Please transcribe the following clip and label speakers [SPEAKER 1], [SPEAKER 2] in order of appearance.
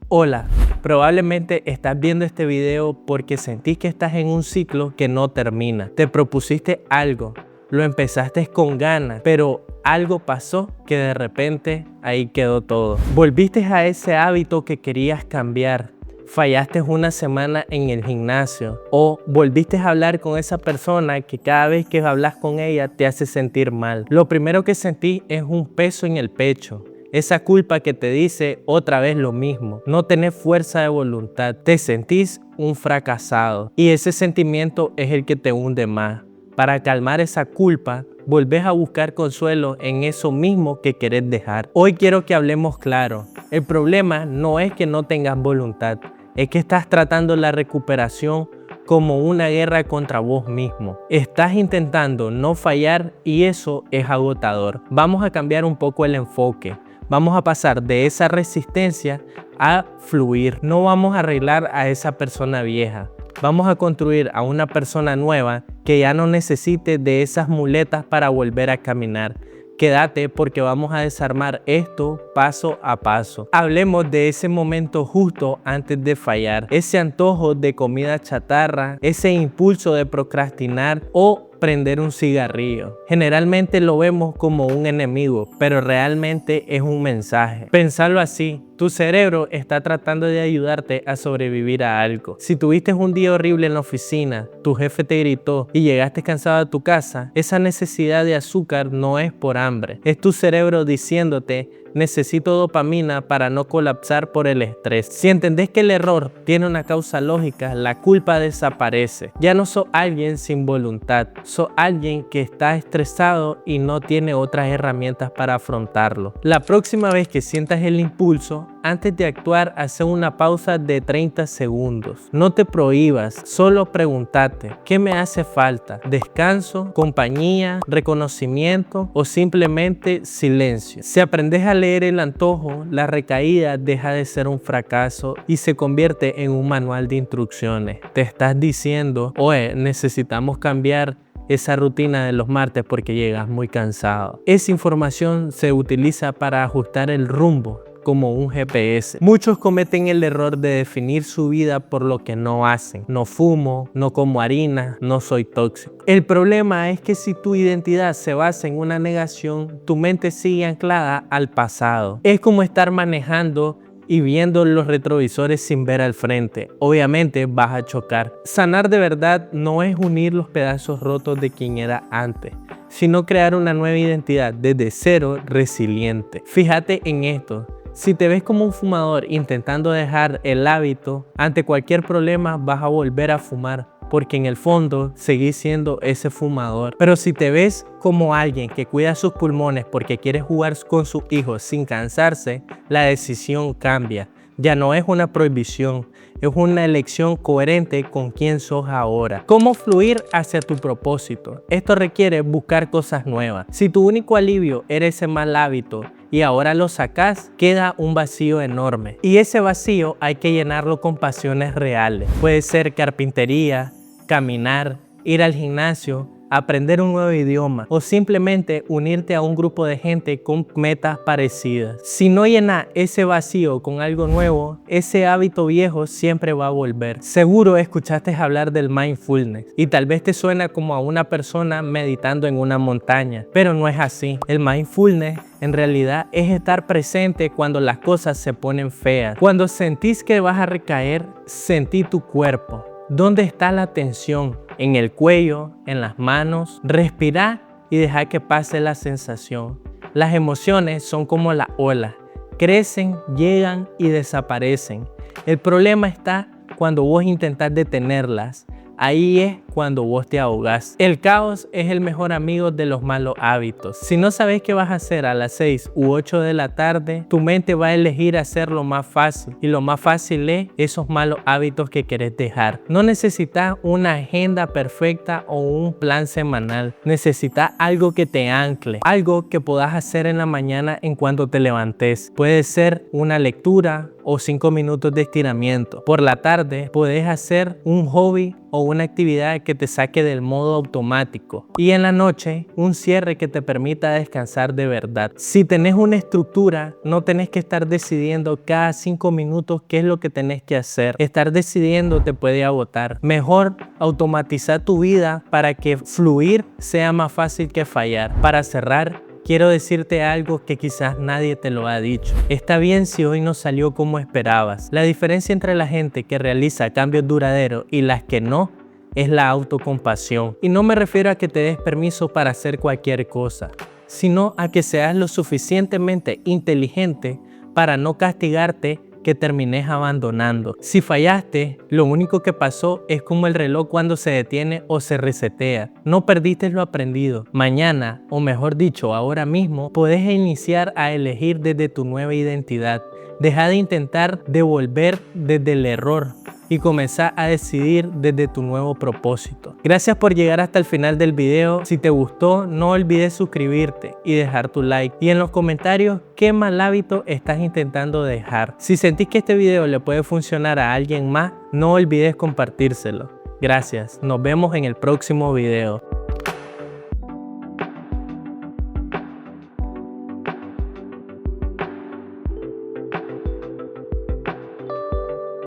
[SPEAKER 1] Hola, probablemente estás viendo este video porque sentís que estás en un ciclo que no termina. Te propusiste algo, lo empezaste con ganas, pero algo pasó que de repente ahí quedó todo. Volviste a ese hábito que querías cambiar. Fallaste una semana en el gimnasio o volviste a hablar con esa persona que cada vez que hablas con ella te hace sentir mal. Lo primero que sentí es un peso en el pecho. Esa culpa que te dice otra vez lo mismo. No tenés fuerza de voluntad. Te sentís un fracasado. Y ese sentimiento es el que te hunde más. Para calmar esa culpa, volvés a buscar consuelo en eso mismo que querés dejar. Hoy quiero que hablemos claro. El problema no es que no tengas voluntad. Es que estás tratando la recuperación como una guerra contra vos mismo. Estás intentando no fallar y eso es agotador. Vamos a cambiar un poco el enfoque. Vamos a pasar de esa resistencia a fluir. No vamos a arreglar a esa persona vieja. Vamos a construir a una persona nueva que ya no necesite de esas muletas para volver a caminar. Quédate porque vamos a desarmar esto paso a paso. Hablemos de ese momento justo antes de fallar. Ese antojo de comida chatarra, ese impulso de procrastinar o prender un cigarrillo. Generalmente lo vemos como un enemigo, pero realmente es un mensaje. Pensarlo así, tu cerebro está tratando de ayudarte a sobrevivir a algo. Si tuviste un día horrible en la oficina, tu jefe te gritó y llegaste cansado a tu casa, esa necesidad de azúcar no es por hambre. Es tu cerebro diciéndote: necesito dopamina para no colapsar por el estrés. Si entendés que el error tiene una causa lógica, la culpa desaparece. Ya no sos alguien sin voluntad, sos alguien que está estresado y no tiene otras herramientas para afrontarlo. La próxima vez que sientas el impulso, antes de actuar, haz una pausa de 30 segundos. No te prohíbas, solo pregúntate: ¿qué me hace falta? ¿Descanso, compañía, reconocimiento o simplemente silencio? Si aprendes a leer el antojo, la recaída deja de ser un fracaso y se convierte en un manual de instrucciones. Te estás diciendo: oye, necesitamos cambiar esa rutina de los martes porque llegas muy cansado. Esa información se utiliza para ajustar el rumbo como un GPS. Muchos cometen el error de definir su vida por lo que no hacen. No fumo, no como harina, no soy tóxico. El problema es que si tu identidad se basa en una negación, tu mente sigue anclada al pasado. Es como estar manejando y viendo los retrovisores sin ver al frente. Obviamente vas a chocar. Sanar de verdad no es unir los pedazos rotos de quien era antes, sino crear una nueva identidad desde cero, resiliente. Fíjate en esto. Si te ves como un fumador intentando dejar el hábito, ante cualquier problema vas a volver a fumar, porque en el fondo seguís siendo ese fumador. Pero si te ves como alguien que cuida sus pulmones porque quiere jugar con sus hijos sin cansarse, la decisión cambia. Ya no es una prohibición, es una elección coherente con quién sos ahora. ¿Cómo fluir hacia tu propósito? Esto requiere buscar cosas nuevas. Si tu único alivio era ese mal hábito y ahora lo sacás, queda un vacío enorme. Y ese vacío hay que llenarlo con pasiones reales. Puede ser carpintería, caminar, ir al gimnasio, aprender un nuevo idioma o simplemente unirte a un grupo de gente con metas parecidas. Si no llenas ese vacío con algo nuevo, ese hábito viejo siempre va a volver. Seguro escuchaste hablar del mindfulness y tal vez te suena como a una persona meditando en una montaña, pero no es así. El mindfulness en realidad es estar presente cuando las cosas se ponen feas. Cuando sentís que vas a recaer, sentí tu cuerpo. ¿Dónde está la tensión? En el cuello, en las manos. Respira y deja que pase la sensación. Las emociones son como la ola. Crecen, llegan y desaparecen. El problema está cuando vos intentás detenerlas. Ahí es cuando vos te ahogás. El caos es el mejor amigo de los malos hábitos. Si no sabes qué vas a hacer a las 6 u 8 de la tarde, tu mente va a elegir hacer lo más fácil. Y lo más fácil es esos malos hábitos que querés dejar. No necesitas una agenda perfecta o un plan semanal. Necesitas algo que te ancle. Algo que puedas hacer en la mañana en cuanto te levantes. Puede ser una lectura o 5 minutos de estiramiento. Por la tarde puedes hacer un hobby o una actividad que te saque del modo automático. Y en la noche, un cierre que te permita descansar de verdad. Si tenés una estructura, no tenés que estar decidiendo cada 5 minutos qué es lo que tenés que hacer. Estar decidiendo te puede agotar. Mejor automatizar tu vida para que fluir sea más fácil que fallar. Para cerrar, quiero decirte algo que quizás nadie te lo ha dicho. Está bien si hoy no salió como esperabas. La diferencia entre la gente que realiza cambios duraderos y las que no es la autocompasión. Y no me refiero a que te des permiso para hacer cualquier cosa, sino a que seas lo suficientemente inteligente para no castigarte que termines abandonando. Si fallaste, lo único que pasó es como el reloj cuando se detiene o se resetea. No perdiste lo aprendido. Mañana, o mejor dicho, ahora mismo, puedes iniciar a elegir desde tu nueva identidad. Deja de intentar devolver desde el error y comenzar a decidir desde tu nuevo propósito. Gracias por llegar hasta el final del video. Si te gustó, no olvides suscribirte y dejar tu like. Y en los comentarios, ¿qué mal hábito estás intentando dejar? Si sentís que este video le puede funcionar a alguien más, no olvides compartírselo. Gracias. Nos vemos en el próximo video.